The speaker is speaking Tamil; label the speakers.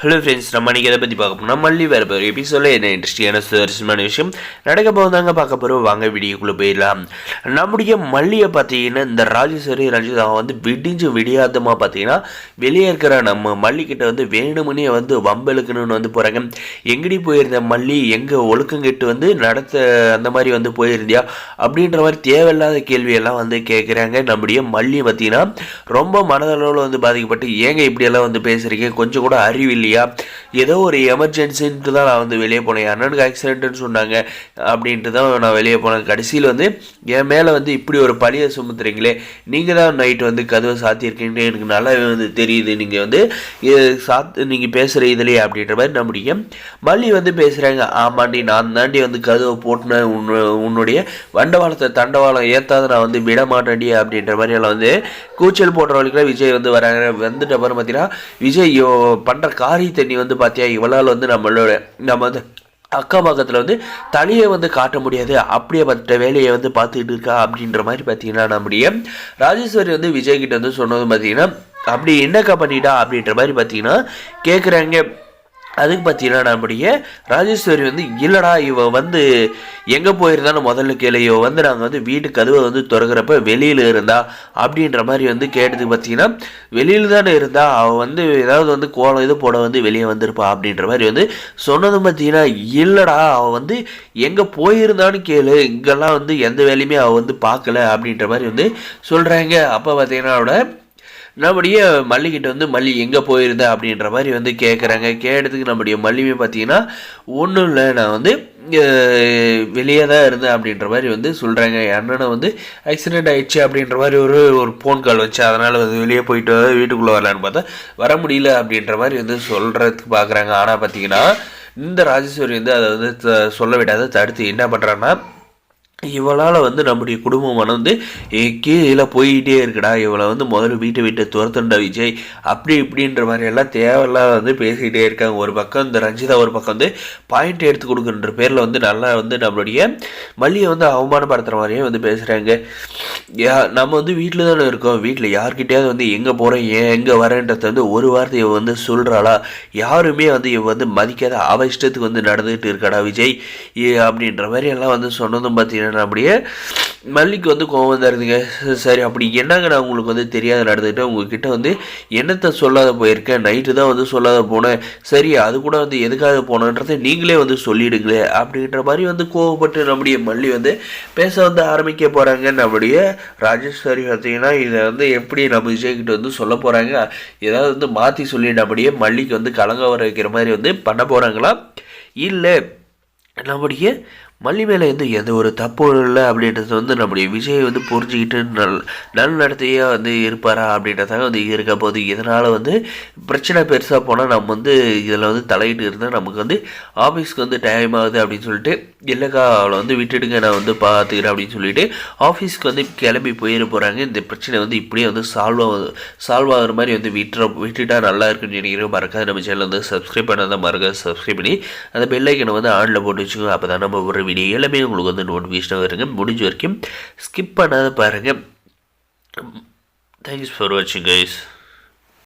Speaker 1: ஹலோ ஃப்ரெண்ட்ஸ், நம்ம இன்றைக்கி எதை பற்றி பார்க்க போனால் மல்லி வேறு போகிற எபிசோடில் என்ன இன்ட்ரெஸ்டிங்கான சுவாரஸ்யமான விஷயம் நடக்க போதாங்க பார்க்க போகிறோம். வாங்க வீடியோக்குள்ளே போயிடலாம். நம்முடைய மல்லியை பார்த்தீங்கன்னா இந்த ராஜேஸ்வரி ரஞ்சிதா விடிஞ்சு விடியாதமாக பார்த்தீங்கன்னா வெளியே இருக்கிற நம்ம மல்லிக்கிட்ட வேணுமுனே வம்பெழுக்கணும்னு போகிறாங்க. எங்கடி போயிருந்த மல்லி, எங்கே ஒழுக்கங்கிட்டு நடத்த அந்த மாதிரி போயிருந்தியா அப்படின்ற மாதிரி தேவையில்லாத கேள்வியெல்லாம் கேட்குறாங்க. நம்முடைய மல்லி பார்த்தீங்கன்னா ரொம்ப மனதளவில் பாதிக்கப்பட்டு ஏங்க இப்படியெல்லாம் பேசுகிறீங்க, கொஞ்சம் கூட அறிவில்லை இல்லையா, ஏதோ ஒரு எமர்ஜென்சின்ட்டு தான் நான் வெளியே போனேன், அண்ணனுக்கு ஆக்சிடென்ட்னு சொன்னாங்க அப்படின்ட்டு தான் நான் வெளியே போனேன். கடைசியில் என் மேலே இப்படி ஒரு பழியை சுமத்துறீங்களே, நீங்கள் தான் நைட்டு கதவை சாத்தியிருக்கீங்கன்னு எனக்கு நல்லாவே தெரியுது, நீங்கள் நீங்கள் பேசுகிற இதுலையே அப்படின்ற மாதிரி நம்முடைய மல்லி பேசுகிறாங்க. ஆமாண்டி, நான் தாண்டி கதவை போட்டுனேன், உன்னுடைய வண்டவாளத்தை தண்டவாளம் ஏற்றாத நான் விட மாட்டேன்டி அப்படின்ற மாதிரி எல்லாம் கூச்சல் போடுறவர்களுக்கு விஜய் வராங்க. வந்துட்ட அப்புறம் பார்த்தீங்கன்னா விஜய் பண்ணுற காரி தண்ணி பார்த்தியா, இவளால் நம்ம அக்கா பக்கத்தில் தலையை காட்ட முடியாது, அப்படியே பார்த்துட்ட வேலையை பார்த்துக்கிட்டு இருக்கா அப்படின்ற மாதிரி பார்த்தீங்கன்னா நம்முடைய ராஜேஸ்வரி விஜய்கிட்ட சொன்னது பார்த்தீங்கன்னா அப்படி என்னக்கா பண்ணிட்டா அப்படின்ற மாதிரி பார்த்தீங்கன்னா கேட்குறாங்க. அதுக்கு பார்த்தீங்கன்னா நம்முடைய ராஜேஸ்வரி இல்லைடா, இவ எங்கே போயிருந்தான்னு முதல்ல கேளு, இவ நாங்கள் வீட்டு கதவை திறக்கிறப்ப வெளியில் இருந்தா அப்படின்ற மாதிரி கேட்டதுக்கு பார்த்தீங்கன்னா வெளியில் தானே இருந்தா, அவள் ஏதாவது கோலம் இது போட வெளியே வந்திருப்பா அப்படின்ற மாதிரி சொன்னதும் பார்த்தீங்கன்னா இல்லைடா, அவள் எங்கே போயிருந்தான்னு கேளு, இங்கெல்லாம் எந்த வேலையுமே அவள் பார்க்கல அப்படின்ற மாதிரி சொல்கிறாங்க. அப்போ பார்த்தீங்கன்னா அவட நம்முடைய மல்லிகிட்ட மல்லி எங்கே போயிருந்த அப்படின்ற மாதிரி கேட்குறாங்க. கேட்டதுக்கு நம்முடைய மல்லியுமே பார்த்தீங்கன்னா ஒன்றும் இல்லை, நான் வெளியே தான் இருந்தேன் அப்படின்ற மாதிரி சொல்கிறாங்க. அண்ணனை ஆக்சிடெண்ட் ஆகிடுச்சு அப்படின்ற மாதிரி ஒரு ஃபோன் கால் வச்சு, அதனால் வெளியே போயிட்டு வீட்டுக்குள்ளே வரலான்னு பார்த்தா வர முடியல அப்படின்ற மாதிரி சொல்கிறதுக்கு பார்க்குறாங்க. ஆனால் பார்த்தீங்கன்னா இந்த ராஜேஸ்வரி அதை சொல்ல விடாத தடுத்து என்ன பண்ணுறான்னா, இவளால் நம்முடைய குடும்பம் கீழே போயிட்டே இருக்குடா, இவளை முதல்ல வீட்டை விட்டு துரத்துண்டா விஜய் அப்படி இப்படின்ற மாதிரி எல்லாம் தேவையெல்லாம் பேசிக்கிட்டே இருக்காங்க. ஒரு பக்கம் இந்த ரஞ்சிதா ஒரு பக்கம் பாயிண்ட் எடுத்து கொடுக்குன்ற பேரில் நல்லா நம்மளுடைய மல்லியை அவமானப்படுத்துகிற மாதிரியே பேசுகிறாங்க. நம்ம வீட்டில் தானே இருக்கோம், வீட்டில் யார்கிட்டயாவது எங்கே போகிறேன் ஏன் எங்கே வரேன்றத ஒரு வார்த்தை இவ சொல்கிறாளா, யாருமே இவ மதிக்காத அவ இஷ்டத்துக்கு நடந்துகிட்டு இருக்காடா விஜய் அப்படின்ற மாதிரி எல்லாம் சொன்னதும் பார்த்தீங்கன்னா அப்படியே மல்லிக்கு கோவம் தருதுங்க. சரி, அப்படி என்னங்க நான் உங்களுக்கு தெரியாத நடந்துக்கிட்டேன், உங்ககிட்ட என்னத்தை சொல்லாத போயிருக்கேன், நைட்டு தான் சொல்லாத போனேன், சரி அது கூட எதுக்காக போனன்றதை நீங்களே சொல்லிடுங்களே அப்படின்ற மாதிரி கோவப்பட்டு நம்முடைய மல்லி பேச ஆரம்பிக்க போகிறாங்க. நம்முடைய ராஜேஸ்வரி பார்த்தீங்கன்னா இதை எப்படி நம்ம விஜய்கிட்ட சொல்ல போகிறாங்க, ஏதாவது மாற்றி சொல்லி நம்முடைய மல்லிக்கு கலங்க வர வைக்கிற மாதிரி பண்ண போகிறாங்களா, இல்லை நம்முடைய மல்லி மேலே எந்த ஒரு தப்பும் இல்லை அப்படின்றது நம்முடைய விஜய் புரிஞ்சுக்கிட்டு நடத்தையாக இருப்பாரா அப்படின்றதாக இருக்க போது. இதனால் பிரச்சனை பெருசாக போனால் நம்ம இதில் தலையிட்டு இருந்தால் நமக்கு ஆஃபீஸ்க்கு டைம் ஆகுது அப்படின்னு சொல்லிட்டு இல்லைக்கா அவளை விட்டுடுங்க நான் பார்த்துக்கிறேன் அப்படின்னு சொல்லிட்டு ஆஃபீஸ்க்கு கிளம்பி போயிட போகிறாங்க. இந்த பிரச்சனை இப்படியே சால்வ் ஆகிற மாதிரி விட்டுட்டா நல்லா இருக்குன்னு நினைக்கிறேன். மறக்காது நம்ம சேனல் சப்ஸ்கிரைப் பண்ணாதான் மறக்காது சப்ஸ்கிரைப் பண்ணி அந்த பெல் ஐக்கனை ஆனில் போட்டு வச்சுக்கோங்க. அப்போ தான் நம்ம ஒரு வீடியோ எல்லாமே உங்களுக்கு நோட்டிஃபிகேஷனாக வருங்க. முடிஞ்ச வரைக்கும் ஸ்கிப் பண்ணாத பாருங்கள். தேங்க்ஸ் ஃபார் வாட்சிங் கைஸ்.